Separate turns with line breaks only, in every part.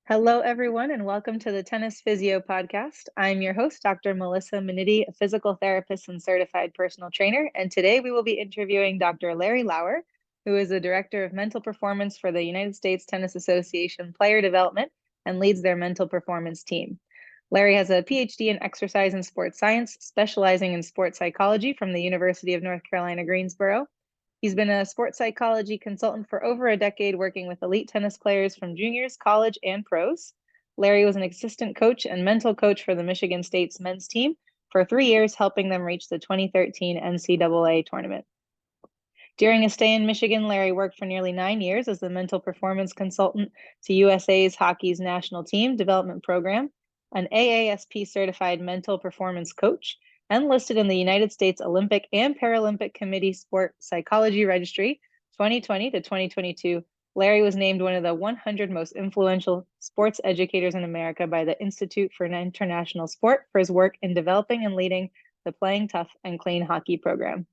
Hello, everyone, and welcome to the Tennis Physio Podcast. I'm your host, Dr. Melissa Minetti, a physical therapist and certified personal trainer. And today we will be interviewing Dr. Larry Lauer, who is the Director of Mental Performance for the United States Tennis Association Player Development and leads their mental performance team. Larry has a PhD in exercise and sports science, specializing in sports psychology from the University of North Carolina, Greensboro. He's been a sports psychology consultant for over a decade, working with elite tennis players from juniors, college, and pros. Larry was an assistant coach and mental coach for the Michigan State's men's team for 3 years, helping them reach the 2013 NCAA tournament. During a stay in Michigan, Larry worked for nearly 9 years as the mental performance consultant to USA's hockey's national team development program, an AASP certified mental performance coach, and listed in the United States Olympic and Paralympic Committee Sport Psychology Registry 2020 to 2022. Larry was named one of the 100 most influential sports educators in America by the Institute for International Sport for his work in developing and leading the Playing Tough and Clean hockey program.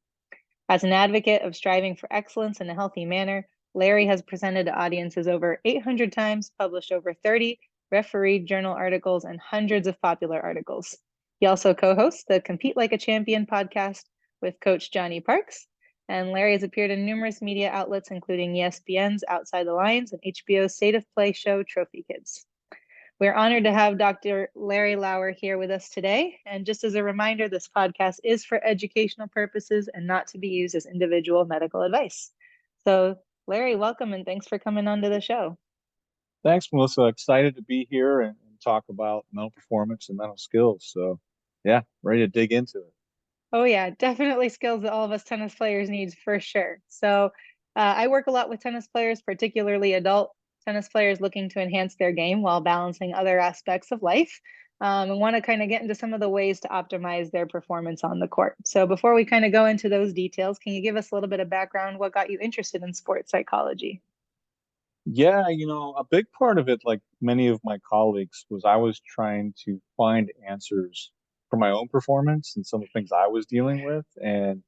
As an advocate of striving for excellence in a healthy manner, Larry has presented to audiences over 800 times, published over 30 refereed journal articles, and hundreds of popular articles. He also co-hosts the Compete Like a Champion podcast with Coach Johnny Parks. And Larry has appeared in numerous media outlets, including ESPN's Outside the Lines and HBO's State of Play show, Trophy Kids. We're honored to have Dr. Larry Lauer here with us today. And just as a reminder, this podcast is for educational purposes and not to be used as individual medical advice. So, Larry, welcome and thanks for coming on to the show.
Thanks, Melissa. Excited to be here and talk about mental performance and mental skills. So, yeah, ready to dig into it.
Oh, yeah, definitely skills that all of us tennis players need for sure. So, I work a lot with tennis players, particularly adult tennis players looking to enhance their game while balancing other aspects of life, and want to kind of get into some of the ways to optimize their performance on the court. So, before we kind of go into those details, can you give us a little bit of background? What got you interested in sports psychology?
Yeah, a big part of it, like many of my colleagues, was I was trying to find answers for my own performance and some of the things I was dealing with. And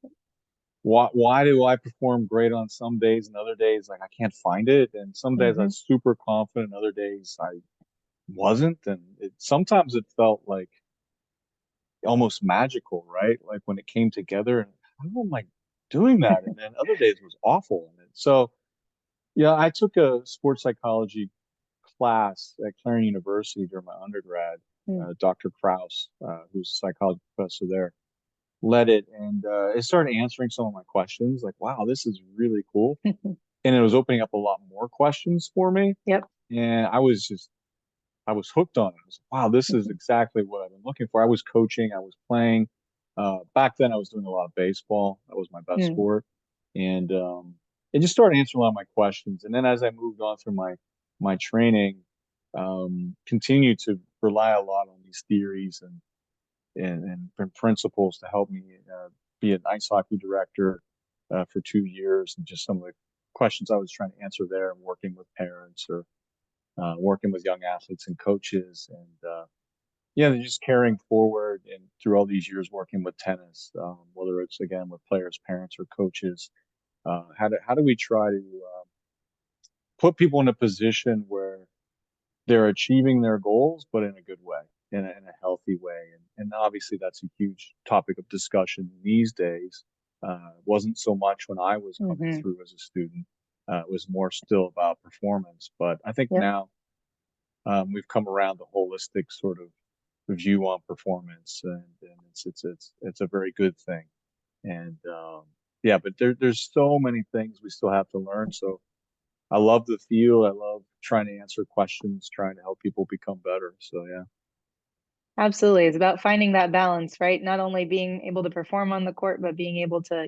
why do I perform great on some days and other days, like I can't find it? And some days I
Mm-hmm.
was super confident, other days I wasn't. And sometimes it felt like almost magical, right? Like when it came together and how am I doing that? And then other days was awful in it. So yeah, I took a sports psychology class at Clarion University during my undergrad. Dr. Kraus, who's a psychology professor there, led it, and it started answering some of my questions. Like, wow, this is really cool, and it was opening up a lot more questions for me.
Yep.
And I was hooked on it. I was like, wow, this is exactly what I've been looking for. I was coaching, I was playing. Back then, I was doing a lot of baseball. That was my best
Mm.
sport, and it just started answering a lot of my questions. And then as I moved on through my training, continued to rely a lot on these theories and principles to help me be an ice hockey director for 2 years, and just some of the questions I was trying to answer there, and working with parents or working with young athletes and coaches, and yeah, they're just carrying forward and through all these years working with tennis, whether it's again with players, parents, or coaches. How do we try to put people in a position where they're achieving their goals, but in a good way, in a healthy way, and obviously that's a huge topic of discussion these days. It wasn't so much when I was coming
Mm-hmm.
through as a student. It was more still about performance, but I think
Yep.
now we've come around the holistic sort of view on performance, and it's a very good thing. And yeah, but there's so many things we still have to learn. So I love the field. I love trying to answer questions, trying to help people become better. So yeah.
Absolutely. It's about finding that balance, right? Not only being able to perform on the court, but being able to,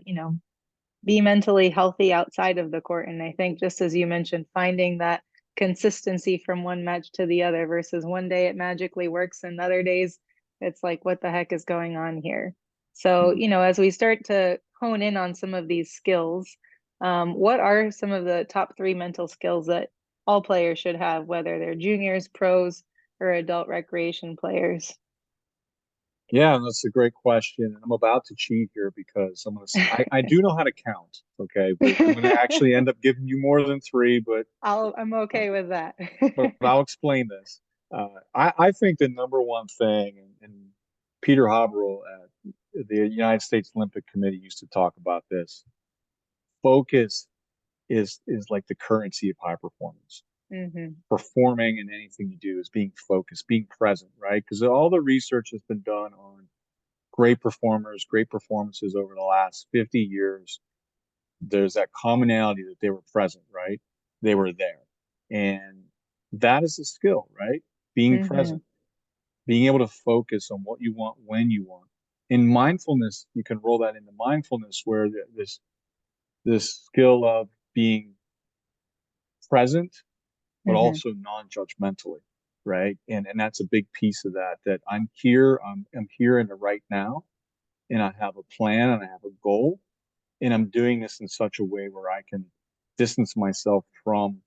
be mentally healthy outside of the court. And I think just as you mentioned, finding that consistency from one match to the other versus one day it magically works and other days it's like, what the heck is going on here? So,
Mhm.
as we start to hone in on some of these skills, what are some of the top three mental skills that all players should have, whether they're juniors, pros, or adult recreation players?
Yeah, that's a great question. And I'm about to cheat here because I do know how to count, okay, but I'm gonna actually end up giving you more than three,
I'm
uh,
okay with that.
but I'll explain this. I think the number one thing, and Peter Haberl at the United States Olympic Committee used to talk about this. Focus is like the currency of high performance.
Hmm.
Performing in anything you do is being focused, being present, right? Because all the research has been done on great performers, great performances over the last 50 years. There's that commonality that they were present, right? They were there. And that is a skill, right? Being
Hmm.
present, being able to focus on what you want when you want. In mindfulness, you can roll that into mindfulness where this skill of being present, but
Hmm.
also non-judgmentally, right? And that's a big piece of that I'm here, I'm here in the right now, and I have a plan and I have a goal, and I'm doing this in such a way where I can distance myself from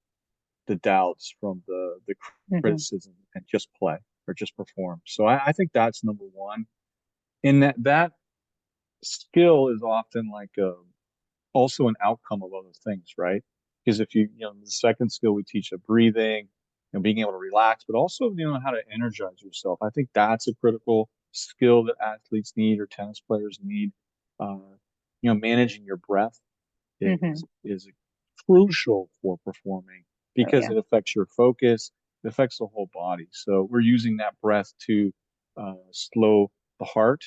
the doubts, from the
Hmm.
criticism, and just play or just perform. So I think that's number one. And that skill is often like also an outcome of other things, right? Because if the second skill we teach of breathing and being able to relax, but also, how to energize yourself. I think that's a critical skill that athletes need or tennis players need. Uh, managing your breath
Hmm.
is crucial for performing
Oh
because
yeah.
it affects your focus, it affects the whole body. So we're using that breath to slow the heart,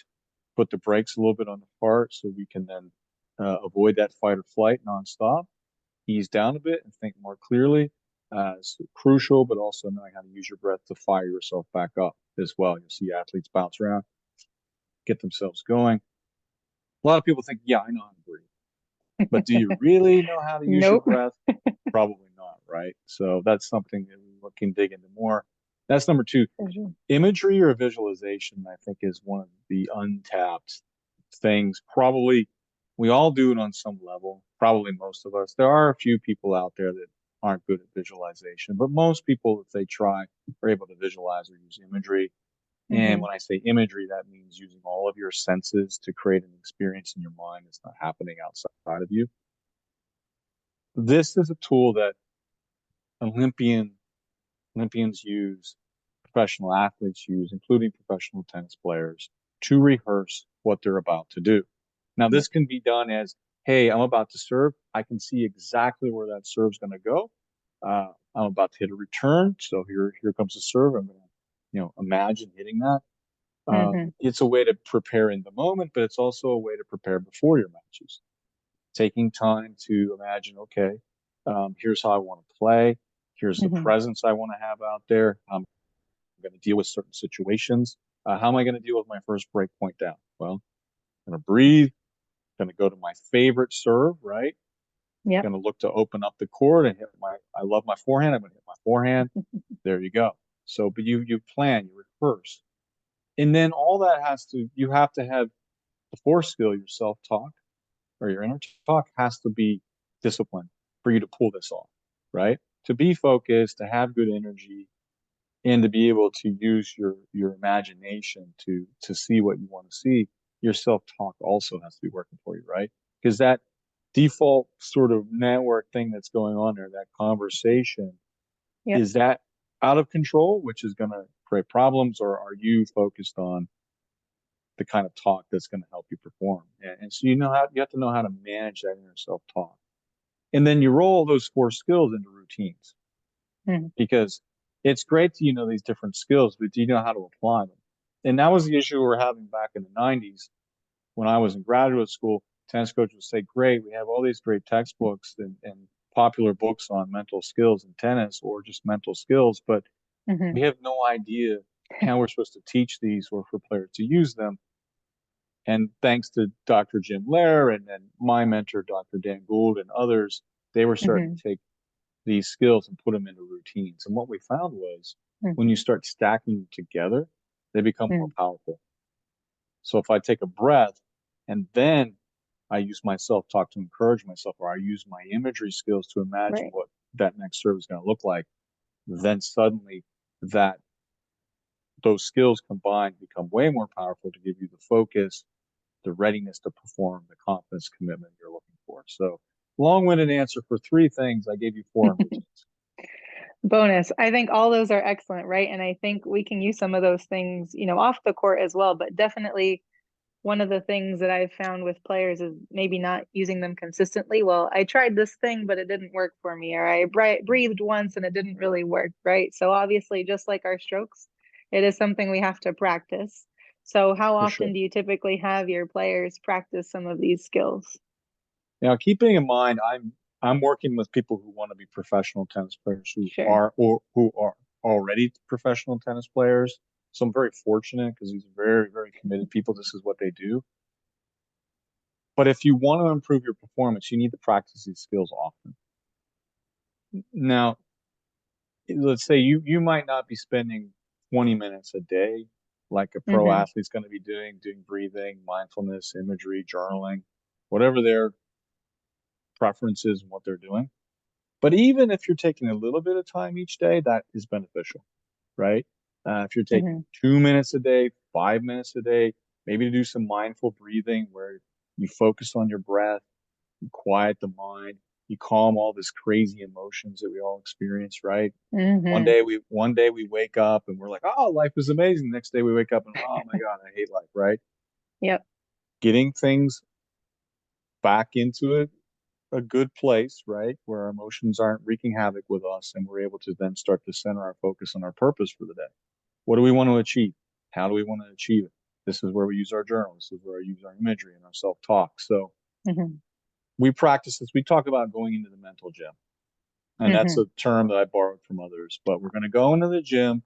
put the brakes a little bit on the heart, so we can then avoid that fight or flight nonstop, ease down a bit, and think more clearly. It's crucial, but also knowing how to use your breath to fire yourself back up as well. You'll see athletes bounce around, get themselves going. A lot of people think, yeah, I know how to breathe. But do you really know how to use your
Nope.
breath? Probably not, right? So that's something that we can dig into more. That's number two.
For sure.
Imagery or visualization, I think, is one of the untapped things. Probably we all do it on some level, probably most of us. There are a few people out there that aren't good at visualization, but most people, if they try, are able to visualize or use imagery. And
Hmm.
when I say imagery, that means using all of your senses to create an experience in your mind that's not happening outside of you. This is a tool that Olympian Olympians use, professional athletes use, including professional tennis players, to rehearse what they're about to do. Now,
Yep.
this can be done as, hey, I'm about to serve. I can see exactly where that serve's going to go. I'm about to hit a return, so here comes the serve. I'm going to, imagine hitting that.
Hmm.
It's a way to prepare in the moment, but it's also a way to prepare before your matches. Taking time to imagine, okay, here's how I want to play. Here's the
Hmm.
presence I want to have out there. I'm going to deal with certain situations. How am I going to deal with my first break point down? Well, I'm going to breathe. I'm going to go to my favorite serve, right?
Yep.
Going to look to open up the court and hit I love my forehand. I'm going to hit my forehand. There you go. So, but you plan, you rehearse. And then all that you have to have the force skill, your self talk or your inner talk has to be disciplined for you to pull this off, right? To be focused, to have good energy, and to be able to use your imagination to see what you want to see. Your self-talk also has to be working for you, right? Because that default sort of network thing that's going on there, that conversation,
Yep.
is that out of control, which is going to create problems, or are you focused on the kind of talk that's going to help you perform? And so you have to know how to manage that inner self-talk, and then you roll those four skills into routines,
Hmm.
because it's great to these different skills, but do you know how to apply them? And that was the issue we were having back in the 90s when I was in graduate school. Tennis coaches would say, great, we have all these great textbooks and popular books on mental skills in tennis or just mental skills, but
Hmm.
we have no idea how we're supposed to teach these or for players to use them. And thanks to Dr. Jim Lair and my mentor, Dr. Dan Gould, and others, they were starting
Hmm.
to take these skills and put them into routines. And what we found was when
Hmm.
you start stacking them together, they become more
Hmm.
powerful. So if I take a breath and then I use my self talk to encourage myself, or I use my imagery skills to imagine
Right.
what that next serve is going to look like, then suddenly that those skills combined become way more powerful to give you the focus, the readiness to perform, the confidence, commitment you're looking for. So, long-winded answer for three things. I gave you four in routines.
Bonus. I think all those are excellent, right? And I think we can use some of those things, off the court as well, but definitely one of the things that I've found with players is maybe not using them consistently. Well, I tried this thing, but it didn't work for me, or I breathed once and it didn't really work, right? So obviously, just like our strokes, it is something we have to practice. So how
For
often
sure.
do you typically have your players practice some of these skills?
Now, keeping in mind, I'm working with people who want to be professional tennis players who
Sure.
are or who are already professional tennis players. So I'm very fortunate because these are very, very committed people. This is what they do. But if you want to improve your performance, you need to practice these skills often. Now, let's say you might not be spending 20 minutes a day like a pro
Mm-hmm.
athlete's going to be doing breathing, mindfulness, imagery, journaling, whatever their preference is and what they're doing. But even if you're taking a little bit of time each day, that is beneficial, right? If you're taking
Mm-hmm.
2 minutes a day, 5 minutes a day, maybe to do some mindful breathing where you focus on your breath, you quiet the mind, you calm all this crazy emotions that we all experience, right? One
Mm-hmm.
day we wake up and we're like, oh, life is amazing. Next day we wake up and oh my God, I hate life, right?
Yep.
Getting things back into a good place, right? Where our emotions aren't wreaking havoc with us and we're able to then start to center our focus on our purpose for the day. What do we want to achieve? How do we want to achieve it? This is where we use our journal. This is where I use our imagery and our self-talk. So
Mm-hmm.
we practice this. We talk about going into the mental gym. And that's
Mm-hmm.
a term that I borrowed from others. But we're going to go into the gym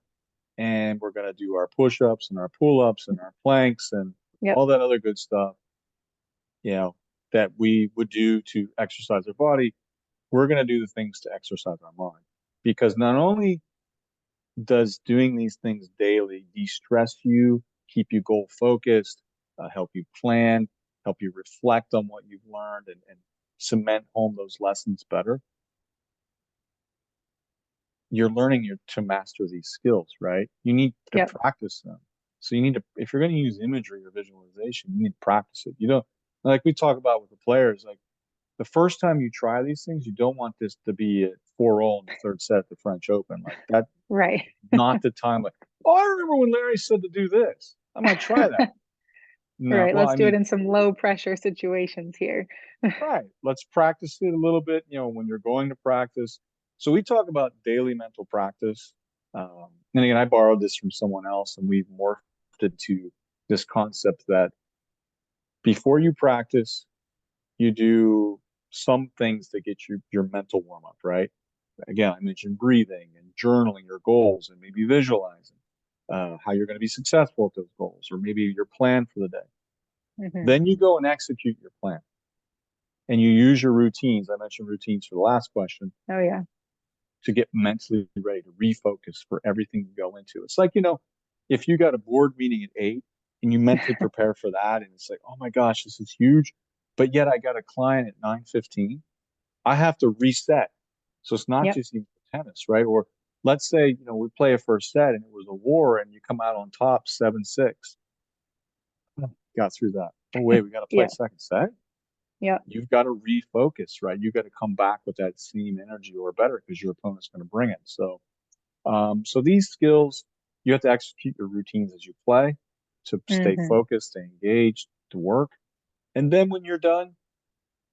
and we're going to do our push-ups and our pull-ups and our planks and
Yep.
all that other good stuff, you know, that we would do to exercise our body. We're going to do the things to exercise our mind because not only does doing these things daily de-stress you, keep you goal focused, help you plan, help you reflect on what you've learned and cement home those lessons better, you're learning to master these skills, right? You need to
Yep.
practice them. So you need to, if you're going to use imagery or visualization, you need to practice it. You don't, like we talk about with the players, like the first time you try these things, you don't want this to be a 4-all in the third set at the French Open. Like that,
Right.
not the time. Like, oh, I remember when Larry said to do this. I might try that. No,
Right.
well,
Let's
I
do it
mean,
in some low pressure situations here.
right. Let's practice it a little bit, when you're going to practice. So we talk about daily mental practice. And again, I borrowed this from someone else and we've morphed it to this concept that before you practice, you do some things to get your mental warm up, right? Again, I mentioned breathing and journaling your goals and maybe visualizing how you're going to be successful at those goals or maybe your plan for the day.
Hmm.
Then you go and execute your plan and you use your routines. I mentioned routines for the last question
Oh yeah.
to get mentally ready to refocus for everything you go into. It's like, if you got a board meeting at 8 and you mentally prepare for that and it's like, oh my gosh, this is huge. But yet I got a client at 9:15. I have to reset. So it's not
Yep.
just even tennis, right? Or let's say, we play a first set and it was a war and you come out on top 7-6. Got through that. Oh wait, we got to play a
Yeah.
second set.
Yep.
You've got to refocus, right? You got to come back with that same energy or better because your opponent's going to bring it. So these skills, you have to execute your routines as you play to stay
Hmm.
focused, stay engaged, to work. And then when you're done,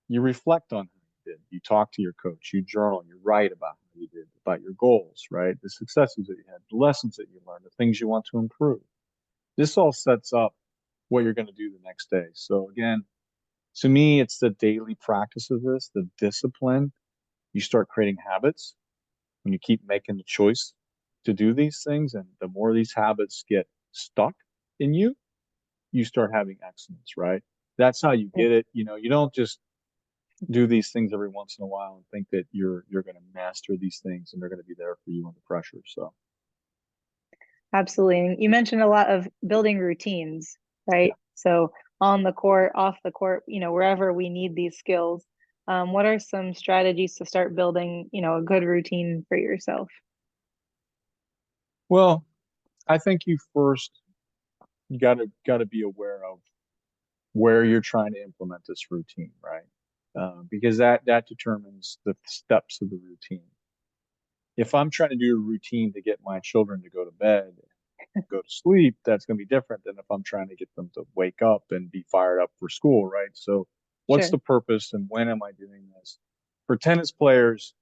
you reflect on how you did. You talk to your coach, you journal, you write about how you did, about your goals, right? The successes that you had, the lessons that you learned, the things you want to improve. This all sets up what you're going to do the next day. So again, to me, it's the daily practice of this, the discipline. You start creating habits when you keep making the choice to do these things. And the more these habits get stuck in you, you start having excellence, right? That's how you get it. You don't just do these things every once in a while and think that you're going to master these things and they're going to be there for you under pressure. So
Absolutely. And you mentioned a lot of building routines,
yeah.
right? So on the court, off the court, wherever we need these skills. What are some strategies to start building, a good routine for yourself?
Well, I think you gotta be aware of where you're trying to implement this routine, right? Because that determines the steps of the routine. If I'm trying to do a routine to get my children to go to bed, go to sleep, that's going to be different than if I'm trying to get them to wake up and be fired up for school, right? So, what's
Sure.
the purpose and when am I doing this? For tennis players,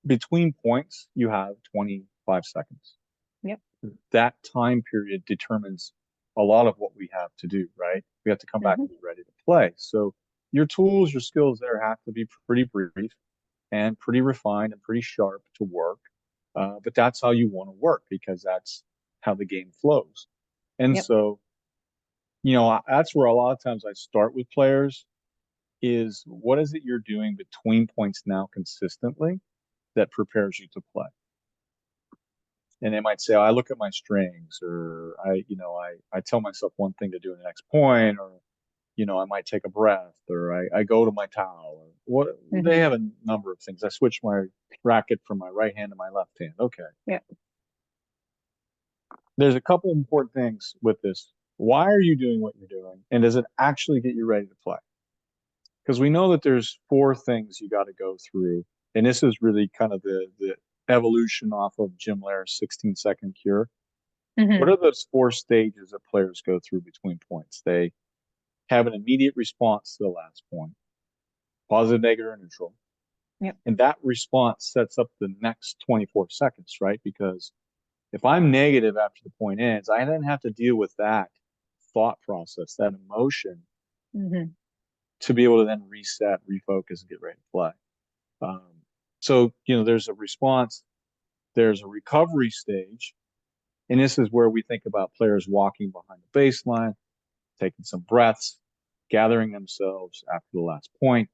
between points, you have 25 seconds.
Yep.
That time period determines a lot of what we have to do, right? We have to come back
Hmm.
and be ready to play. So, your tools, your skills there have to be pretty brief and pretty refined and pretty sharp to work. But that's how you want to work because that's how the game flows. And
Yep.
so, that's where a lot of times I start with players is what is it you're doing between points now consistently that prepares you to play? And they might say, oh, I look at my strings or I tell myself one thing to do in the next point, or I might take a breath or I go to my towel or what they
Hmm.
have a number of things. I switch my racket from my right hand to my left hand. Okay.
Yep.
There's a couple important things with this. Why are you doing what you're doing? And does it actually get you ready to play? Because we know that there's four things you got to go through. And this is really kind of the evolution off of Jim Lair's 16-second cure. What
Hmm.
are those four stages that players go through between points? They have an immediate response to the last point, positive, negative, or neutral.
Yep.
And that response sets up the next 24 seconds, right? Because if I'm negative after the point ends, I then have to deal with that thought process, that emotion,
Hmm.
to be able to then reset, refocus, and get ready to play. Um, so, there's a response, there's a recovery stage. And this is where we think about players walking behind the baseline, taking some breaths, gathering themselves after the last point.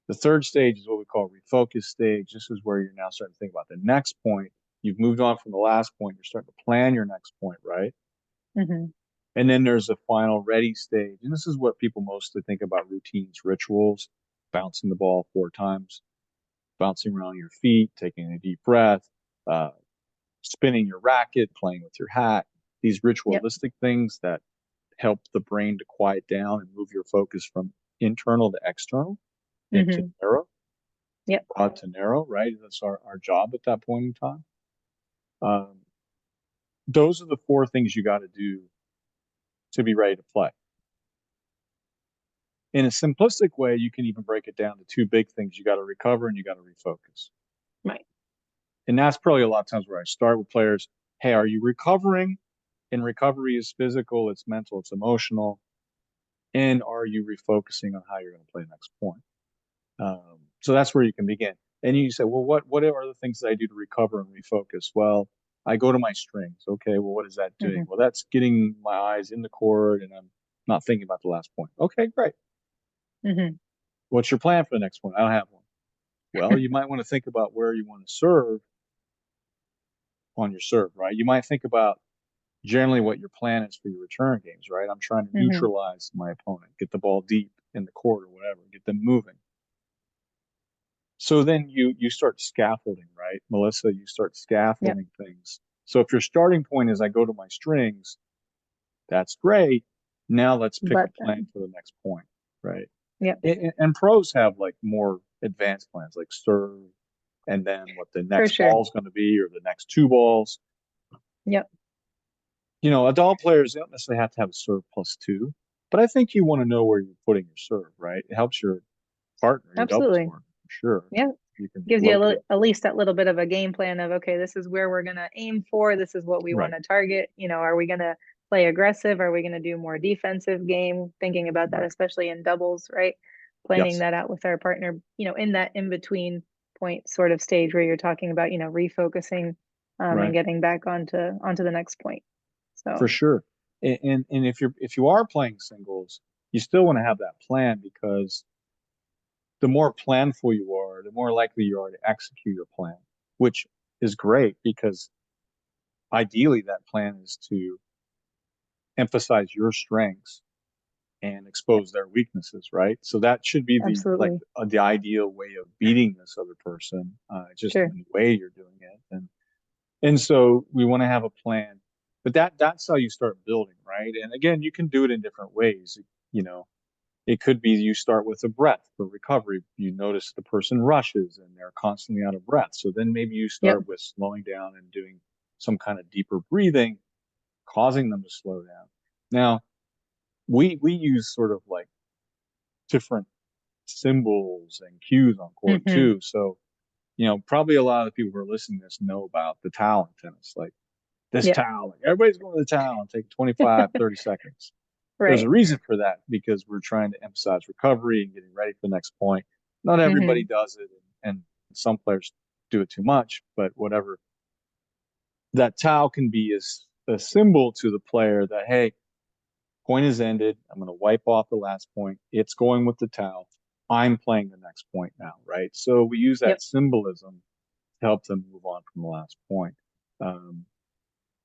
The third stage is what we call refocus stage. This is where you're now starting to think about the next point. You've moved on from the last point. You're starting to plan your next point, right?
Hmm.
And then there's a final ready stage. And this is what people mostly think about routines, rituals, bouncing the ball four times, bouncing around your feet, taking a deep breath, uh, spinning your racket, playing with your hat, these
Yep.
ritualistic things that help the brain to quiet down and move your focus from internal to external and to
Hmm.
narrow,
Yep.
broad to narrow, right? That's our job at that point in time. Um, those are the four things you got to do to be ready to play. In a simplistic way, you can even break it down to two big things. You got to recover and you got to refocus.
Right.
And that's probably a lot of times where I start with players. Hey, are you recovering? And recovery is physical, it's mental, it's emotional. And are you refocusing on how you're going to play next point? So that's where you can begin. And you say, well, what are the things that I do to recover and refocus? Well, I go to my strings. Okay, well, what is that doing?
Hmm.
Well, that's getting my eyes in the court and I'm not thinking about the last point. Okay, great.
Hmm.
What's your plan for the next one? I don't have one. Well, you might want to think about where you want to serve on your serve, right? You might think about generally what your plan is for your return games, right? I'm trying to
Hmm.
neutralize my opponent, get the ball deep in the court or whatever, get them moving. So then you start scaffolding, right? Melissa, you start
Yep.
scaffolding things. So if your starting point is I go to my strings, that's great. Now let's pick a
But
plan
then,
for the next point, right?
yep,
And pros have like more advanced plans, like serve, and then what the
for
next
sure.
ball is going to be, or the next two balls.
Yep.
Adult players don't necessarily have to have a serve plus two, but I think you want to know where you're putting your serve, right? It helps your partner, your doubles
Absolutely.
partner, for sure.
Yeah.
You can
Gives you
locate it.
at least that little bit of a game plan of, okay, this is where we're going to aim for. This is what we want
Right,
to target. Are we going to play aggressive? Are we going to do more defensive game? Thinking about that,
right.
especially in doubles, right? Planning
Yes,
that out with our partner, in that in between point sort of stage where you're talking about, refocusing, and
right.
getting back onto the next point.
For
So,
sure. And if you are playing singles, you still want to have that plan because the more planful you are, the more likely you are to execute your plan, which is great because ideally that plan is to emphasize your strengths and
yeah,
expose their weaknesses, right? So that should be
absolutely.
the ideal way of beating this other person, just
Sure.
in the way you're doing it. And And so we want to have a plan, but that's how you start building, right? And again, you can do it in different ways. You know, it could be you start with a breath for recovery. You notice the person rushes and they're constantly out of breath. So then maybe you
Yep.
start with slowing down and doing some kind of deeper breathing, causing them to slow down. Now, we use sort of like different symbols and cues on court
Hmm.
too. So, probably a lot of the people who are listening to this know about the towel in tennis. Like this
Yep.
towel, like everybody's going to the towel and take 25, 30 seconds. There's a
Right.
reason for that because we're trying to emphasize recovery and getting ready for the next point. Not everybody
Hmm.
does it, and some players do it too much, but whatever. That towel can be a symbol to the player that, hey, point is ended. I'm going to wipe off the last point. It's going with the towel. I'm playing the next point now, right? So we use that
Yep.
symbolism to help them move on from the last point. Um,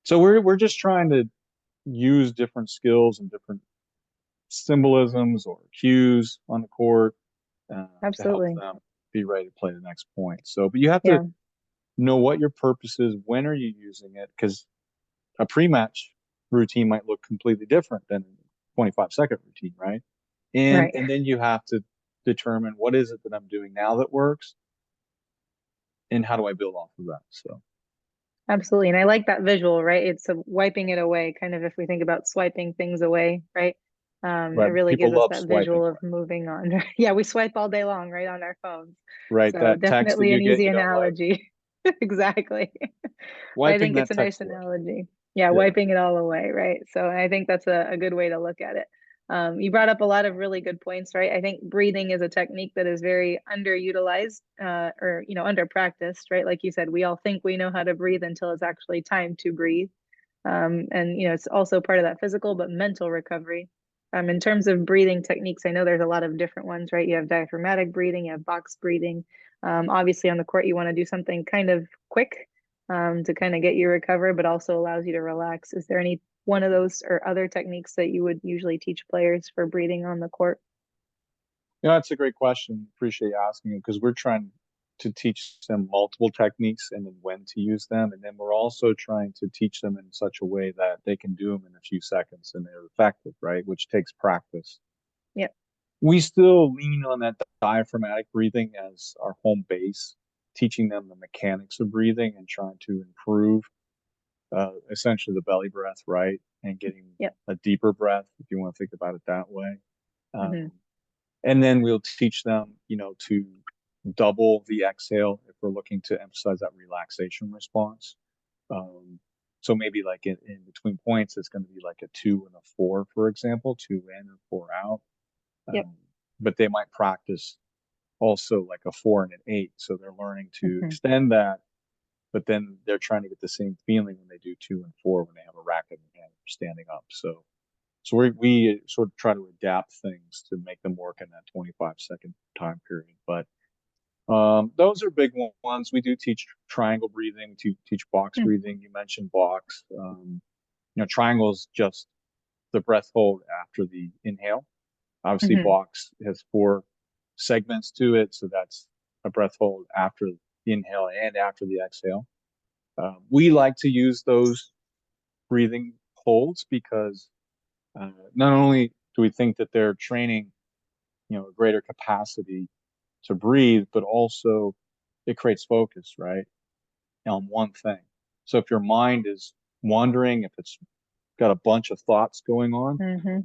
so we're just trying to use different skills and different symbolisms or cues on the court to help
Absolutely.
them be ready to play the next point. So, but you have to
Yeah.
know what your purpose is. When are you using it? Because a pre-match routine might look completely different than a 25-second routine, right? And
Right.
and then you have to determine what is it that I'm doing now that works, and how do I build off of that. So,
Absolutely. And I like that visual, right? It's a wiping it away, kind of if we think about swiping things away, right? It
right,
really gives
people
us
love
that
swiping,
visual of moving on. Yeah, we swipe all day long, right, on our phones.
right?
So
That text that
definitely
you
an
get,
easy
you don't like
analogy. Exactly. But I
wiping
think it's
that
a nice
text away.
analogy. Yeah,
Yeah,
wiping it all away, right? So I think that's a good way to look at it. You brought up a lot of really good points, right? I think breathing is a technique that is very underutilized, or under practiced, right? Like you said, we all think we know how to breathe until it's actually time to breathe. And it's also part of that physical but mental recovery. In terms of breathing techniques, I know there's a lot of different ones, right? You have diaphragmatic breathing, you have box breathing. Obviously, on the court, you want to do something kind of quick, to kind of get you recover, but also allows you to relax. Is there any one of those or other techniques that you would usually teach players for breathing on the court?
that's a great question. Appreciate you asking it because we're trying to teach them multiple techniques and then when to use them, and then we're also trying to teach them in such a way that they can do them in a few seconds and they're effective, right? Which takes practice.
Yep.
We still lean on that diaphragmatic breathing as our home base, teaching them the mechanics of breathing and trying to improve essentially the belly breath, right? And getting
Yep.
a deeper breath, if you want to think about it that way. Um,
Hmm.
and then we'll teach them, to double the exhale if we're looking to emphasize that relaxation response. Um, so maybe like in between points, it's going to be like a 2 and a 4, for example, 2 in and 4 out.
Yep.
Um, but they might practice also like a 4 and an 8. So they're learning to
Hmm.
extend that, but then they're trying to get the same feeling when they do 2 and 4 when they have a racket in their hand or standing up. So we sort of try to adapt things to make them work in that 25-second time period. But those are big ones. We do teach triangle breathing, to teach box breathing. You mentioned box. Triangle is just the breath hold after the inhale. Obviously,
Hmm.
box has 4 segments to it, so that's a breath hold after the inhale and after the exhale. We like to use those breathing holds because not only do we think that they're training, a greater capacity to breathe, but also it creates focus, right, on one thing. So if your mind is wandering, if it's got a bunch of thoughts going on,
Hmm.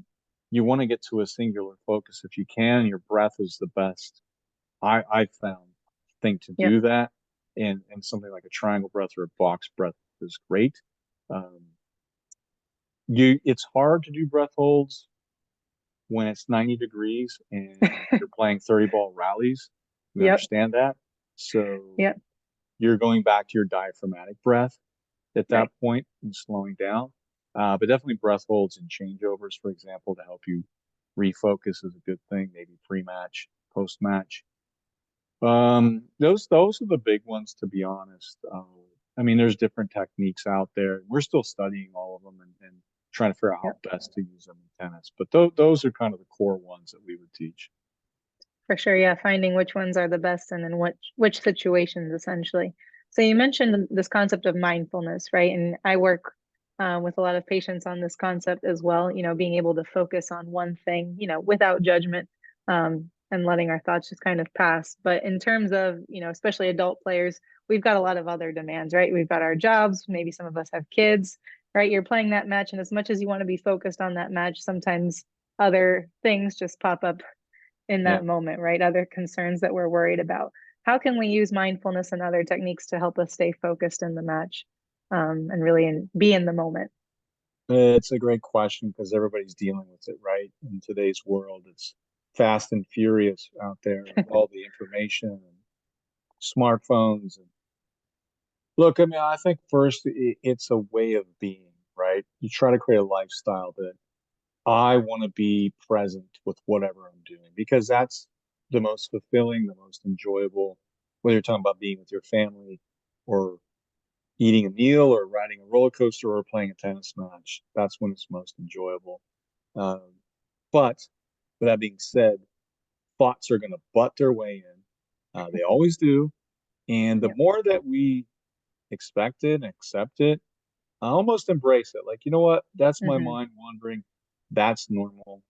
you want to get to a singular focus if you can. Your breath is the best I found thing to
Yep.
do that, and something like a triangle breath or a box breath is great. Um, it's hard to do breath holds when it's 90 degrees and you're playing 30 ball rallies. We
Yep.
understand that. So
Yep.
you're going back to your diaphragmatic breath at that
Right.
point and slowing down. But definitely breath holds and changeovers, for example, to help you refocus is a good thing, maybe pre-match, post-match. Those are the big ones, to be honest. I mean, there's different techniques out there. We're still studying all of them and trying to figure out
Yep.
how best to use them in tennis. But those are kind of the core ones that we would teach.
For sure. Yeah. Finding which ones are the best and then which situations essentially. So you mentioned this concept of mindfulness, right? And I work with a lot of patients on this concept as well, being able to focus on one thing, without judgment, and letting our thoughts just kind of pass. But in terms of, especially adult players, we've got a lot of other demands, right? We've got our jobs, maybe some of us have kids, right? You're playing that match, and as much as you want to be focused on that match, sometimes other things just pop up in
Yeah.
that moment, right? Other concerns that we're worried about. How can we use mindfulness and other techniques to help us stay focused in the match, and really be in the moment?
It's a great question because everybody's dealing with it, right? In today's world, it's fast and furious out there, all the information and smartphones. And look, I mean, I think first it's a way of being, right? You try to create a lifestyle that I want to be present with whatever I'm doing because that's the most fulfilling, the most enjoyable, whether you're talking about being with your family or eating a meal or riding a roller coaster or playing a tennis match. That's when it's most enjoyable. Um, but with that being said, thoughts are going to butt their way in. They always do. And the
Yep.
more that we expect it and accept it, I almost embrace it. Like, you know what? That's my
Mm-hmm.
mind wandering. That's normal.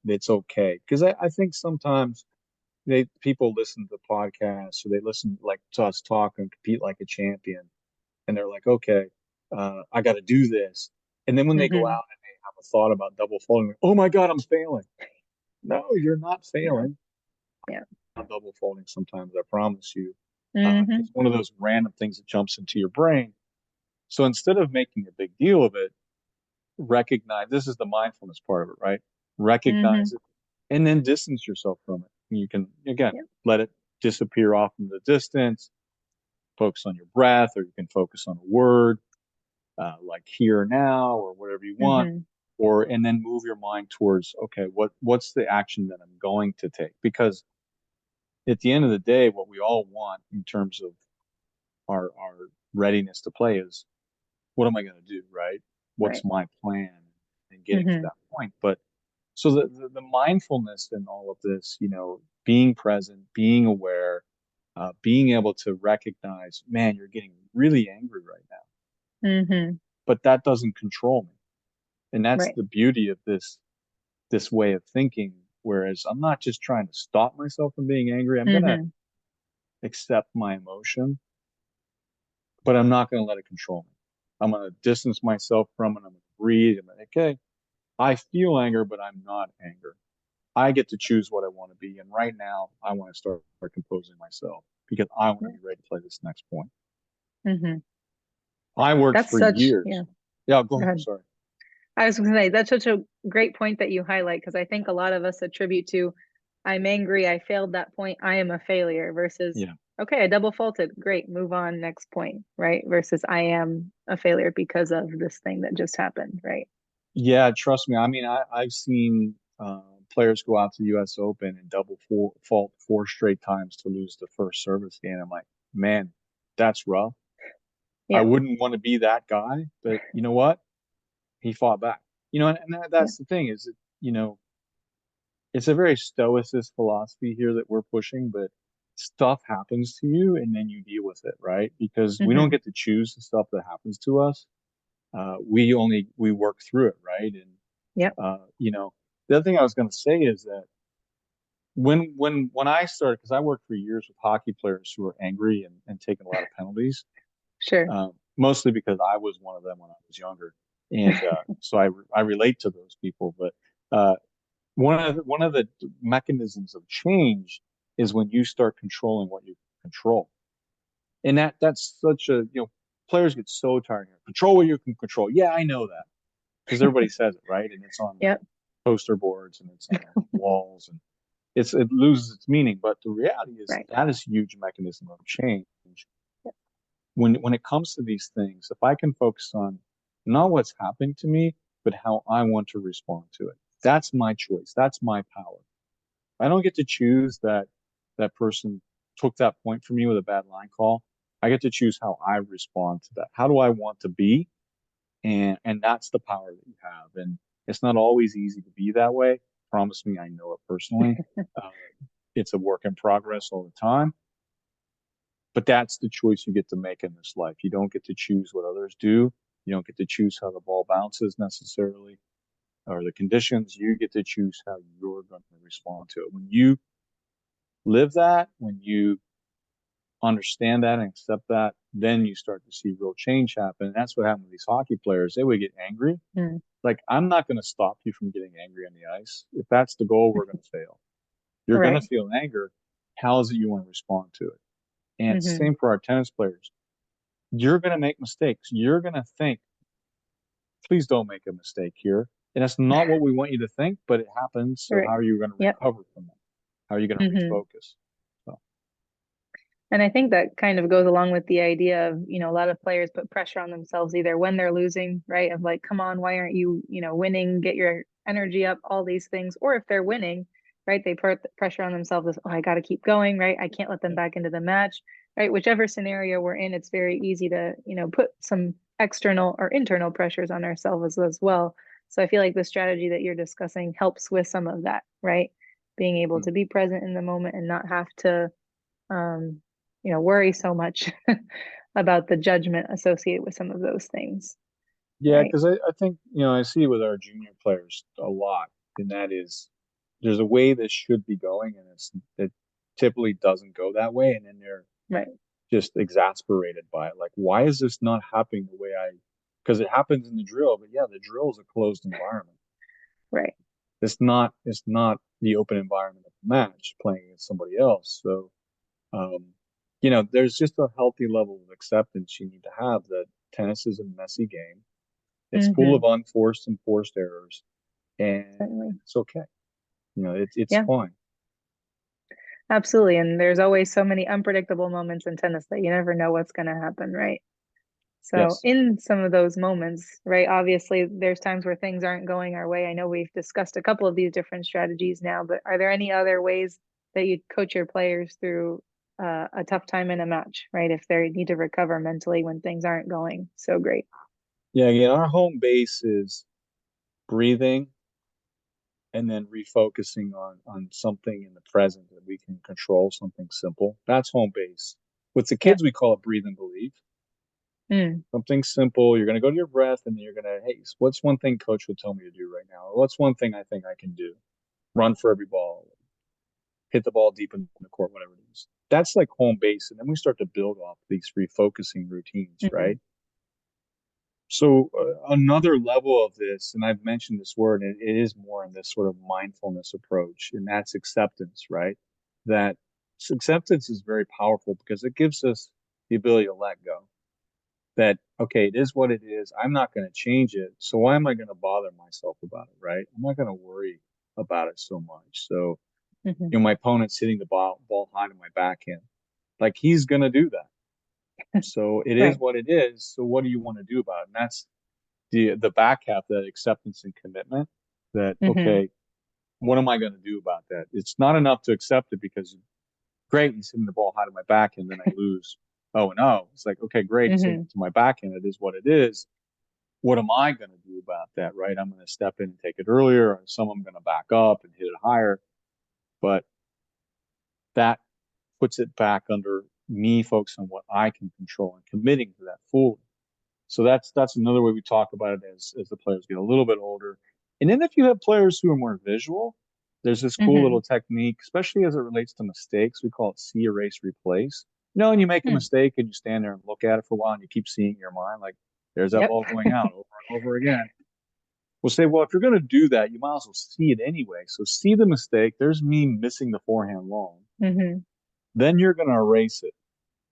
It's okay. Because I think sometimes people listen to podcasts or they listen like to us talk and compete like a champion, and they're like, okay, I got to do this. And then when they go
Mm-hmm.
out and they have a thought about double folding, like, oh my God, I'm failing. No, you're not
Yeah.
failing.
Yeah.
Not double folding sometimes, I promise you.
Mm-hmm.
It's one of those random things that jumps into your brain. So instead of making a big deal of it, recognize this is the mindfulness part of it, right?
Mm-hmm.
Recognize it and then distance yourself from it. You can, again,
Yep.
let it disappear off in the distance, focus on your breath, or you can focus on a word like here now or whatever you want,
Mm-hmm.
or and then move your mind towards okay, what's the action that I'm going to take? Because at the end of the day, what we all want in terms of our readiness to play is what am I going to do, right? What's
Right.
my plan and getting to
Mm-hmm.
that point? But so the mindfulness in all of this, being present, being aware, being able to recognize, man, you're getting really angry right now,
Mm-hmm.
but that doesn't control me. And that's
Right.
the beauty of this way of thinking. Whereas I'm not just trying to stop myself from being angry. I'm gonna
Mm-hmm.
accept my emotion, but I'm not gonna let it control me. I'm gonna distance myself from it. I'm gonna breathe. I'm like, okay, I feel anger, but I'm not anger. I get to choose what I want to be. And right now, I want to start composing myself because I want to be ready to play this next point.
Mm-hmm.
I worked
That's
for
such, yeah.
years. Yeah, go
Go
ahead.
ahead.
Sorry.
I was going to say that's such a great point that you highlight because I think a lot of us attribute to I'm angry, I failed that point, I am a failure versus
Yeah.
okay, I double faulted, great, move on, next point, right? Versus I am a failure because of this thing that just happened, right?
Yeah, trust me. I mean, I've seen players go out to the U.S. Open and fault four straight times to lose the first service game. I'm like, man, that's rough. I
Yeah,
wouldn't want to be that guy, but you know what? He fought back.
yeah,
That's the thing is, it's a very stoicist philosophy here that we're pushing, but stuff happens to you and then you deal with it, right? Because we don't
mm-hmm.
get to choose the stuff that happens to us. We work through it, right? And
Yep,
the other thing I was going to say is that when I started, because I worked for years with hockey players who were angry and taking a lot of penalties,
sure.
mostly because I was one of them when I was younger, and so I relate to those people. But one of the mechanisms of change is when you start controlling what you control, and that's such a players get so tired here. Control what you can control. Yeah, I know that because everybody says it, right? And it's on
Yep,
poster boards and it's on walls and it loses its meaning. But the reality is
right.
that is a huge mechanism of change.
Yep.
When it comes to these things, if I can focus on not what's happening to me, but how I want to respond to it, that's my choice. That's my power. I don't get to choose that person took that point from me with a bad line call. I get to choose how I respond to that. How do I want to be? And that's the power that you have. And it's not always easy to be that way. Promise me, I know it personally. Uh, it's a work in progress all the time. But that's the choice you get to make in this life. You don't get to choose what others do. You don't get to choose how the ball bounces necessarily or the conditions. You get to choose how you're going to respond to it. When you live that, when you understand that and accept that, then you start to see real change happen. And that's what happened with these hockey players. They would get angry.
Mm.
Like, I'm not going to stop you from getting angry on the ice. If that's the goal, we're going to fail. You're going to
Right.
feel anger. How is it you want to respond to it? And it's the
Hmm.
same for our tennis players. You're going to make mistakes. You're going to think, please don't make a mistake here. And that's not what we want you to think, but it happens. So
Right.
how are you going to
Yep.
recover from that? How are you going to
Hmm.
refocus? So,
And I think that kind of goes along with the idea of, a lot of players put pressure on themselves either when they're losing, right? Of like, come on, why aren't you, winning? Get your energy up, all these things. Or if they're winning, right? They put the pressure on themselves as, oh, I got to keep going, right? I can't let them
yeah.
back into the match, right? Whichever scenario we're in, it's very easy to, put some external or internal pressures on ourselves as well. So I feel like the strategy that you're discussing helps with some of that, right? Being able
Hmm.
to be present in the moment and not have to um, worry so much about the judgment associated with some of those things,
Yeah,
right?
because I think, I see it with our junior players a lot, and that is there's a way this should be going, and it typically doesn't go that way, and then they're
Right,
just exasperated by it. Like, why is this not happening the way I? Because it happens in the drill, but yeah, the drill is a closed environment.
right.
It's not the open environment of a match playing against somebody else. So, um, there's just a healthy level of acceptance you need to have that tennis is a messy game. It's full
Hmm.
of unforced and forced errors, and
Certainly.
it's okay. It's
Yeah,
fine.
absolutely. And there's always so many unpredictable moments in tennis that you never know what's going to happen, right? So
Yes.
in some of those moments, right, obviously there's times where things aren't going our way. I know we've discussed a couple of these different strategies now, but are there any other ways that you coach your players through a tough time in a match, right? If they need to recover mentally when things aren't going so great.
Yeah. Again, our home base is breathing and then refocusing on something in the present that we can control, something simple. That's home base. With the
Yep.
kids, we call it breathe and believe.
Mm.
Something simple. You're going to go to your breath and then you're going to, hey, what's one thing coach would tell me to do right now? Or what's one thing I think I can do? Run for every ball, hit the ball deep in the court, whatever it is. That's like home base. And then we start to build off these refocusing routines,
Hmm.
right? So another level of this, and I've mentioned this word, and it is more in this sort of mindfulness approach, and that's acceptance, right? That acceptance is very powerful because it gives us the ability to let go. That, okay, it is what it is. I'm not going to change it. So why am I going to bother myself about it, right? I'm not going to worry about it so much. So,
Hmm.
my opponent's hitting the ball high to my backhand. Like, he's going to do that. So it is
Right.
what it is. So what do you want to do about it? And that's the back half, that acceptance and commitment, that
Hmm.
okay, what am I going to do about that? It's not enough to accept it because great, he's hitting the ball high to my back and then I lose. Oh, and oh, it's like, okay, great, he's hitting
Hmm.
it to my back and it is what it is. What am I going to do about that? Right, I'm going to step in and take it earlier, or some I'm going to back up and hit it higher. But that puts it back under me focusing on what I can control and committing to that fully. So that's another way we talk about it as the players get a little bit older. And then if you have players who are more visual, there's this cool
Hmm.
little technique, especially as it relates to mistakes. We call it see, erase, replace. And you make a
Mm.
mistake and you stand there and look at it for a while and you keep seeing in your mind, like, there's that
Yep.
ball going out over and over again. We'll say, well, if you're going to do that, you might as well see it anyway. So see the mistake. There's me missing the forehand long.
Hmm.
Then you're going to erase it.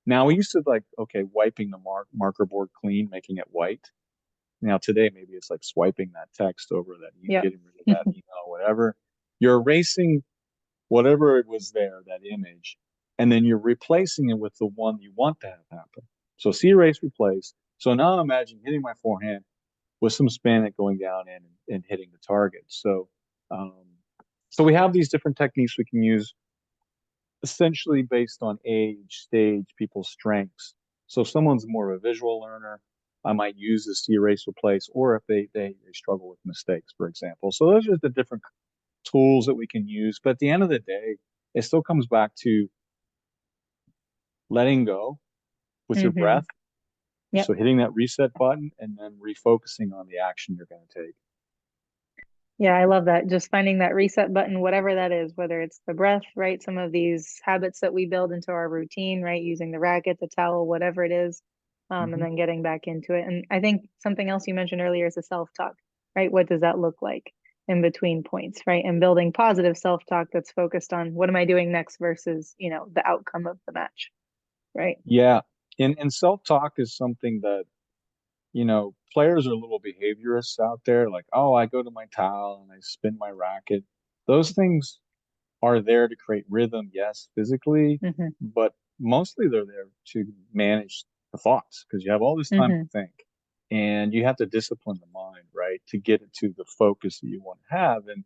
Now we used to like, okay, wiping the marker board clean, making it white. Now today, maybe it's like swiping that text over that,
Yep.
getting rid of that email, whatever. You're erasing whatever it was there, that image, and then you're replacing it with the one you want to have happen. So see, erase, replace. So now imagine hitting my forehand with some spin going down and hitting the target. Um, so we have these different techniques we can use, essentially based on age, stage, people's strengths. So if someone's more of a visual learner, I might use this to erase replace, or if they struggle with mistakes, for example. So those are the different tools that we can use. But at the end of the day, it still comes back to letting go with your
Mm-hmm.
breath.
Yep.
So hitting that reset button and then refocusing on the action you're going to take.
Yeah, I love that. Just finding that reset button, whatever that is, whether it's the breath, right? Some of these habits that we build into our routine, right? Using the racket, the towel, whatever it is, and
Hmm.
then getting back into it. And I think something else you mentioned earlier is the self-talk, right? What does that look like in between points, right? And building positive self-talk that's focused on what am I doing next versus, the outcome of the match, right?
Yeah. And self-talk is something that, players are little behaviorists out there, like, oh, I go to my towel and I spin my racket. Those things are there to create rhythm, yes, physically,
Mm-hmm.
but mostly they're there to manage the thoughts because you have all this time to
Mm-hmm.
think and you have to discipline the mind, right, to get it to the focus that you want to have. And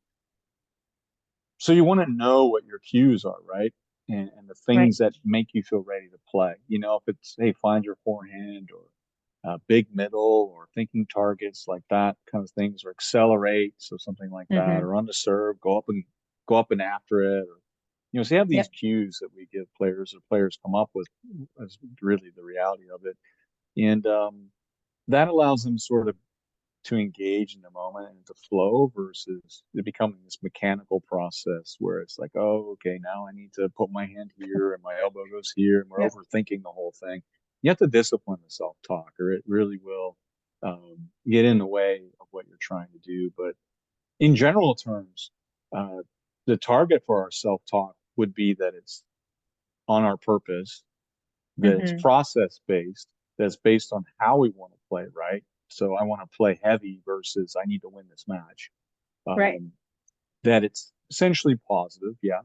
so you want to know what your cues are, right? And the
Right.
things that make you feel ready to play. If it's, hey, find your forehand or big middle or thinking targets like that kind of things, or accelerate, so something like that,
Mm-hmm.
or on the serve, go up and after it, or so you have these
Yep.
cues that we give players or players come up with as really the reality of it, and that allows them sort of to engage in the moment and to flow versus it becoming this mechanical process where it's like, oh, okay, now I need to put my hand here and my elbow goes here and we're
Yep.
overthinking the whole thing. You have to discipline the self-talk or it really will get in the way of what you're trying to do. But in general terms, uh, the target for our self-talk would be that it's on our purpose, that it's
Mm-hmm.
process based, that's based on how we want to play, right? So I want to play heavy versus I need to win this match.
Right.
Um, that it's essentially positive, yeah.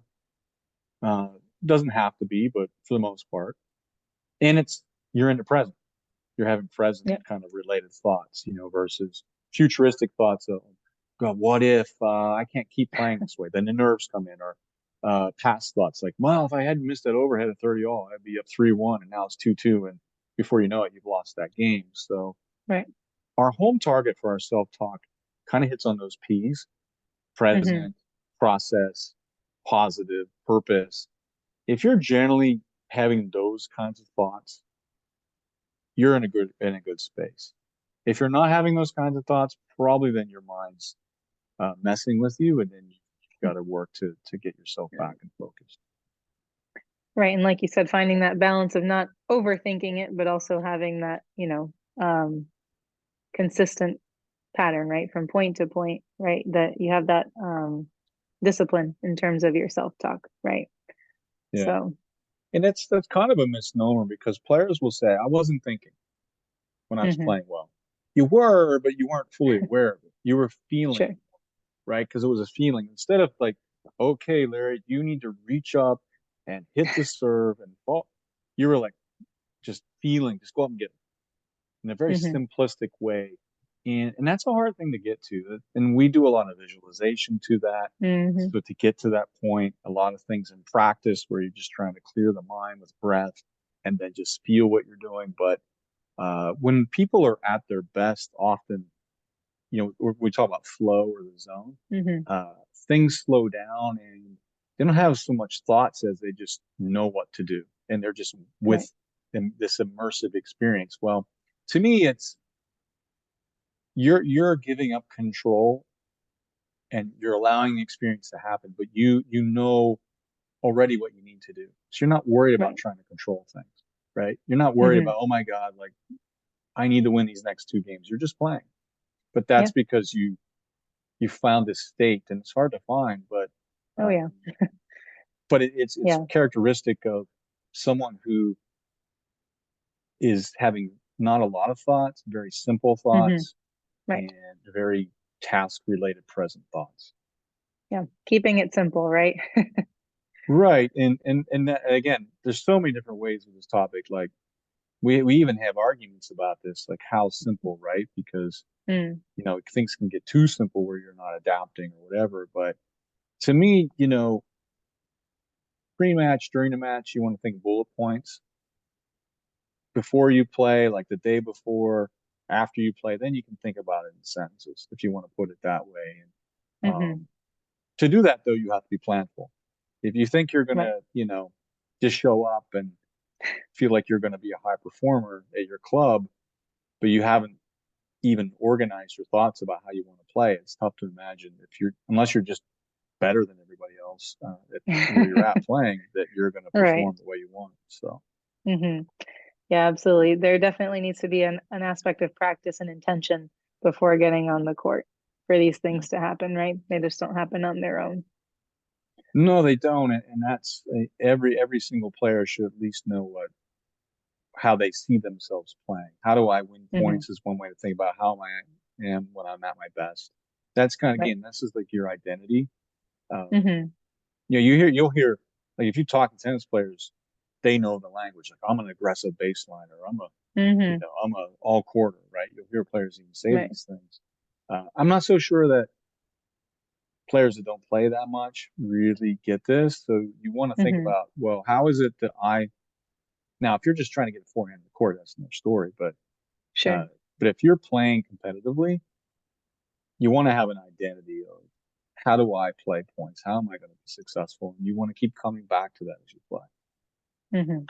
Uh, doesn't have to be, but for the most part. And you're in the present. You're having present
Yep.
kind of related thoughts, versus futuristic thoughts of, God, what if I can't keep playing this way? Then the nerves come in, or past thoughts like, well, if I hadn't missed that overhead at 30 all, I'd be up 3-1, and now it's 2-2, and before you know it, you've lost that game. So
Right.
our home target for our self-talk kind of hits on those P's:
Mm-hmm.
present, process, positive, purpose. If you're generally having those kinds of thoughts, you're in a good space. If you're not having those kinds of thoughts, probably then your mind's messing with you, and then you've got to work to get yourself back and focused.
Right. And like you said, finding that balance of not overthinking it, but also having that, consistent pattern, right? From point to point, right? That you have that discipline in terms of your self-talk, right?
Yeah,
So,
and that's kind of a misnomer because players will say, "I wasn't thinking when I was
hmm
playing well." You were, but you weren't fully aware of it. You were feeling
sure.
it, right? Because it was a feeling. Instead of like, okay, Larry, you need to reach up and hit the serve and fall. You were like, just feeling, just go up and get it in a very
hmm
simplistic way. And that's a hard thing to get to. And we do a lot of visualization to that.
hmm
So to get to that point, a lot of things in practice where you're just trying to clear the mind with breath and then just feel what you're doing. But when people are at their best, often we talk about flow or the zone.
hmm
Uh, Things slow down and they don't have so much thoughts as they just know what to do, and they're just
Right.
with this immersive experience. Well, to me, it's you're giving up control and you're allowing the experience to happen, but you know already what you need to do, so you're not worried about
Right.
trying to control things, right? You're not worried
hmm
about, oh my God, like I need to win these next two games. You're just playing, but that's
Yeah.
because you found this state, and it's hard to find,
Oh, yeah.
um, but it's
Yeah.
characteristic of someone who is having not a lot of thoughts, very simple
hmm
thoughts,
Right.
and very task related present thoughts.
Yeah. Keeping it simple, right?
Right, and that, again, there's so many different ways with this topic. Like we even have arguments about this, like how simple, right? Because
Mm.
things can get too simple where you're not adapting or whatever. But to me, pre-match, during the match, you want to think bullet points before you play, like the day before, after you play. Then you can think about it in sentences if you want to put it that way. And
hmm
to do that, though, you have to be planful. If you think you're
Right.
gonna, just show up and feel like you're going to be a high performer at your club, but you haven't even organized your thoughts about how you want to play. It's tough to imagine unless you're just better than everybody else at where you're at playing, that you're going to
Right.
perform the way you want. So,
Hmm. Yeah, absolutely. There definitely needs to be an aspect of practice and intention before getting on the court for these
yeah.
things to happen, right? They just don't happen on their own.
No, they don't, and that's every single player should at least know how they see themselves playing. How do I win
Hmm.
points is one way to think about how I am when I'm at my best. That's kind of,
Right.
again, this is like your identity. Um,
Hmm.
you'll hear like if you talk to tennis players, they know the language. Like I'm an aggressive baseliner.
Hmm.
I'm a all quarter, right? You'll hear players even say
Right.
these things. I'm not so sure that players that don't play that much really get this. So you want to think
Hmm.
about, well, how is it that now, if you're just trying to get a forehand in the court, that's another story. Uh,
Sure.
but if you're playing competitively, you want to have an identity of how do I play points? How am I going to be successful? And you want to keep coming back to that as you play.
Hmm.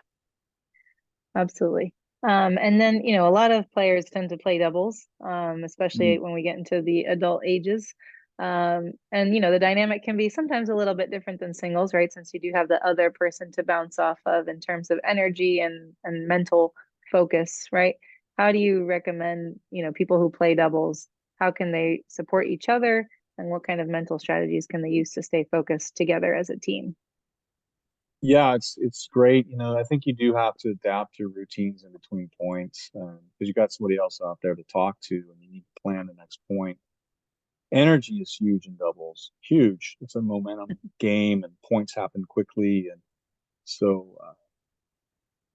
Absolutely. And then, a lot of players tend to play doubles, especially
Mm.
when we get into the adult ages. And, the dynamic can be sometimes a little bit different than singles, right? Since you do have the other person to bounce off of in terms of energy and mental focus, right? How do you recommend, people who play doubles, how can they support each other? And what kind of mental strategies can they use to stay focused together as a team?
Yeah, it's great. I think you do have to adapt your routines in between points because you got somebody else out there to talk to, and you need to plan the next point. Energy is huge in doubles, huge. It's a momentum game, and points happen quickly, and so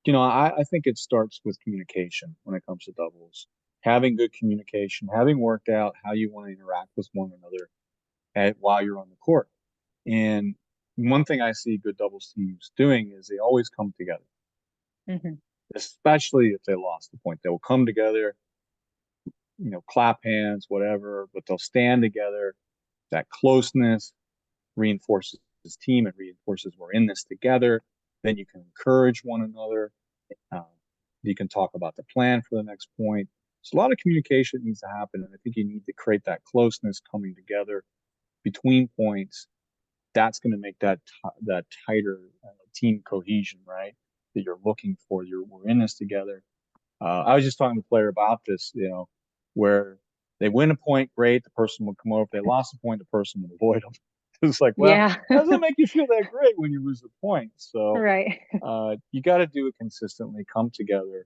I think it starts with communication when it comes to doubles. Having good communication, having worked out how you want to interact with one another while you're on the court. And one thing I see good doubles teams doing is they always come together,
Hmm.
especially if they lost the point. They will come together, clap hands, whatever, but they'll stand together. That closeness reinforces his team. It reinforces we're in this together. Then you can encourage one another. Um, you can talk about the plan for the next point. So a lot of communication needs to happen, and I think you need to create that closeness coming together between points. That's going to make that tighter team cohesion, right? That you're looking for. We're in this together. I was just talking to a player about this, where they win a point, great, the person will come over. If they lost a point, the person would avoid them. It's like, well,
Yeah.
that doesn't make you feel that great when you lose a point. So
Right.
you got to do it consistently, come together.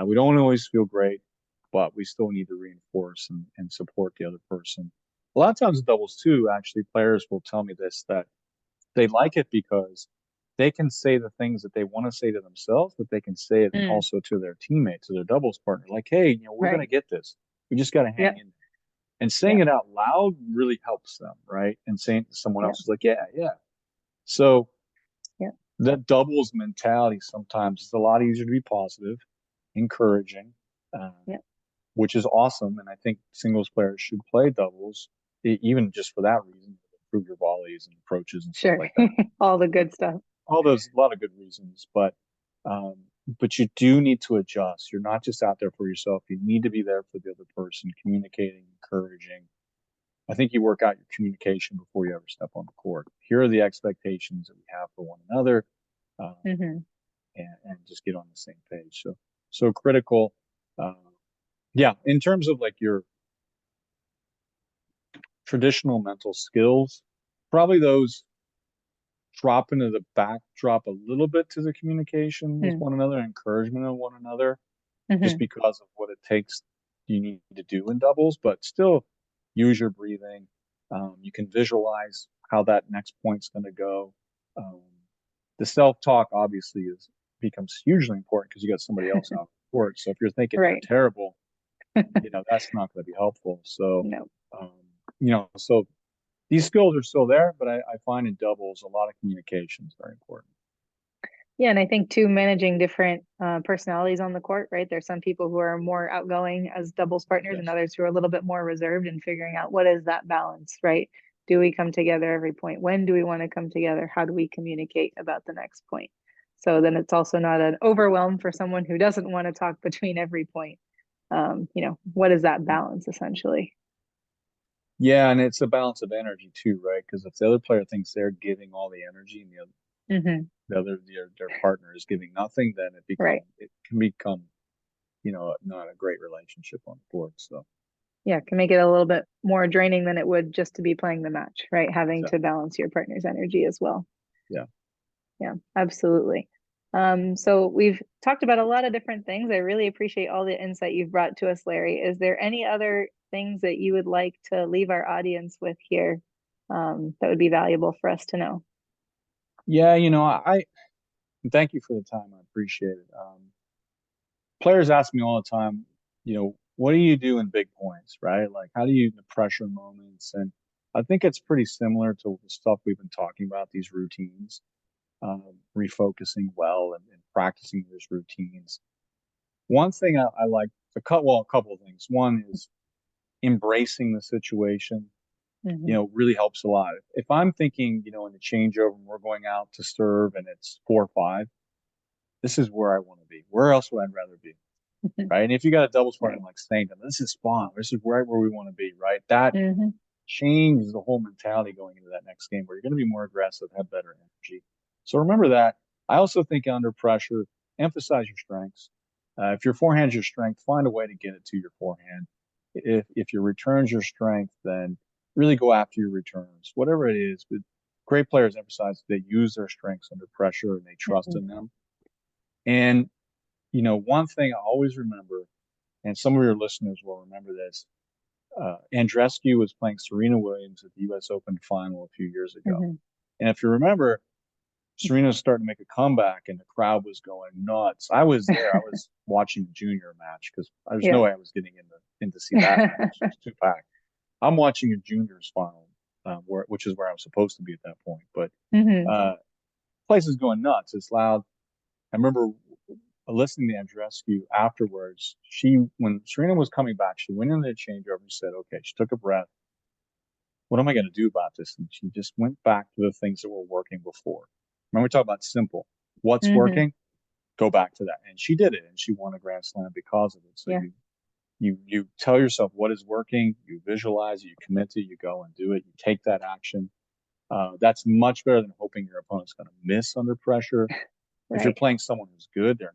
We don't always feel great, but we still need to reinforce and support the other person. A lot of times in doubles too, actually, players will tell me this, that they like it because they can say the things that they want to say to themselves, but they can say it
Mm,
also to their teammate, to their doubles partner, like, hey, we're going to
right.
get this. We just got to hang
Yep.
in there. And saying
Yep.
it out loud really helps them, right? And saying it to someone
Yep.
else is like, yeah, yeah. So
Yep.
that doubles mentality sometimes is a lot easier to be positive, encouraging, um,
Yep.
which is awesome. And I think singles players should play doubles, even just for that reason, to improve your volleys and approaches and stuff
Sure.
like that.
All the
But
good stuff.
all those, a lot of good reasons. Um, but you do need to adjust. You're not just out there for yourself. You need to be there for the other person, communicating, encouraging. I think you work out your communication before you ever step on the court. Here are the expectations that we have for one another. Um,
Hmm.
and just get on the same page. So critical. Uh, yeah, in terms of like your traditional mental skills, probably those drop into the backdrop a little bit to the communication with one another, encouragement of one another, just
Hmm.
because of what it takes you need to do in doubles, but still use your breathing. You can visualize how that next point's going to go. Um, the self-talk obviously is becomes hugely important because you got somebody else out for it. So if you're thinking you're
Right.
terrible, that's not going to be helpful. So,
No.
um, so these skills are still there, but I find in doubles a lot of communication is very important.
Yeah, and I think too, managing different personalities on the court, right? There's some people who are more outgoing as doubles partners and
Yes.
others who are a little bit more reserved, and figuring out what is that balance, right? Do we come together every point? When do we want to come together? How do we communicate about the next point? So then it's also not an overwhelm for someone who doesn't want to talk between every point. What is that balance essentially?
Yeah, and it's a balance of energy too, right? Because if the other player thinks they're giving all the energy and
Hmm.
the other their partner is giving nothing, then
Right.
it can become, not a great relationship on the court. So
Yeah, can make it a little bit more draining than it would just to be playing the match, right? Having to
exactly.
balance your partner's energy as well.
Yeah.
Yeah, absolutely. So we've talked about a lot of different things. I really appreciate all the insight you've brought to us, Larry. Is there any other things that you would like to leave our audience with here, that would be valuable for us to know?
Yeah, I thank you for the time. I appreciate it. Players ask me all the time, what do you do in big points, right? Like, how do you the pressure moments? And I think it's pretty similar to the stuff we've been talking about, these routines, refocusing well and practicing these routines. One thing I like a couple of things. One is embracing the situation,
Hmm.
really helps a lot. If I'm thinking, in the changeover and we're going out to serve and it's 4-5, this is where I want to be. Where else would I rather be? Right. And if you got a doubles partner
Right.
like saying to them, this is fun, this is right where we want to be, right? That
Hmm.
changes the whole mentality going into that next game where you're going to be more aggressive, have better energy. So remember that. I also think under pressure, emphasize your strengths. If your forehand's your strength, find a way to get it to your forehand. If your return's your strength, then really go after your returns, whatever it is. But great players emphasize they use their strengths under pressure and they trust
Hmm.
in them. And one thing I always remember, and some of your listeners will remember this. Andreescu was playing Serena Williams at the U.S. Open final a few years ago.
Hmm.
And if you remember, Serena was starting to make a comeback and the crowd was going nuts. I was there. I was watching the junior match because there's no
Yeah.
way I was getting in to see that match. It was too packed. I'm watching a juniors final, which is where I'm supposed to be at that point. But
Hmm.
uh, place is going nuts. It's loud. I remember listening to Andreescu afterwards. When Serena was coming back, she went into the changeover and said, "Okay." She took a breath. What am I going to do about this? And she just went back to the things that were working before. Remember, we talk about simple. What's
Hmm.
working? Go back to that. And she did it, and she won a Grand Slam because of it. So
Yeah.
you tell yourself what is working, you visualize it, you commit to it, you go and do it, you take that action. That's much better than hoping your opponent's going to miss under pressure. If you're
Right.
playing someone who's good, they're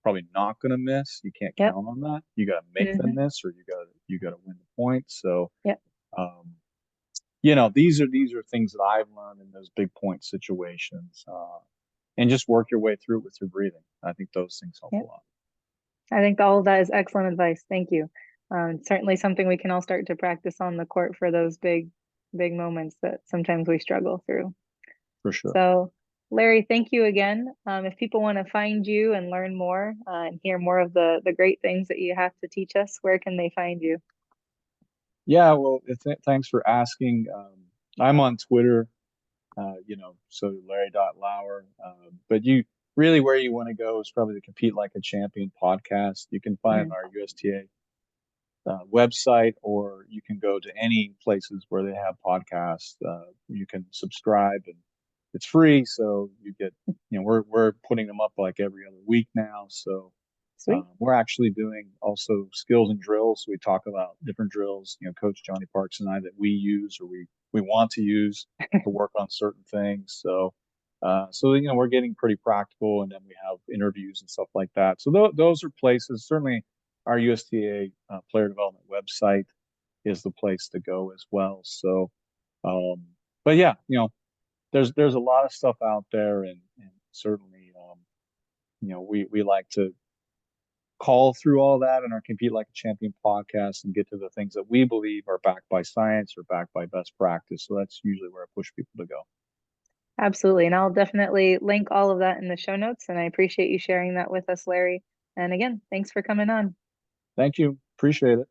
probably not going to miss. You can't
Yep.
count on that. You got to make them
Hmm.
miss, or you got to win the point. So,
Yep.
um, these are things that I've learned in those big point situations, and just work your way through it with your breathing. I think those things help a
Yep.
lot.
I think all of that is excellent advice. Thank you. Certainly something we can all start to practice on the court for those big moments that sometimes we struggle through.
For sure.
So, Larry, thank you again. If people want to find you and learn more, and hear more of the great things that you have to teach us, where can they find you?
Yeah. Well, thanks for asking. I'm on Twitter, so Larry.Lauer. But you really where you want to go is probably the Compete Like a Champion podcast. You can find
Mhm.
our USTA website, or you can go to any places where they have podcasts. You can subscribe, and it's free, so you get. We're putting them up like every other week now. So
Sweet.
we're actually doing also skills and drills. So we talk about different drills. Coach Johnny Parks and I that we use or we want to use to work on certain things. So we're getting pretty practical, and then we have interviews and stuff like that. So those are places. Certainly, our USTA player development website is the place to go as well. So, um, but yeah, there's a lot of stuff out there, and certainly, we like to call through all that in our Compete Like a Champion podcast and get to the things that we believe are backed by science or backed by best practice. So that's usually where I push people to go.
Absolutely. And I'll definitely link all of that in the show notes. And I appreciate you sharing that with us, Larry. And again, thanks for coming on.
Thank you. Appreciate it.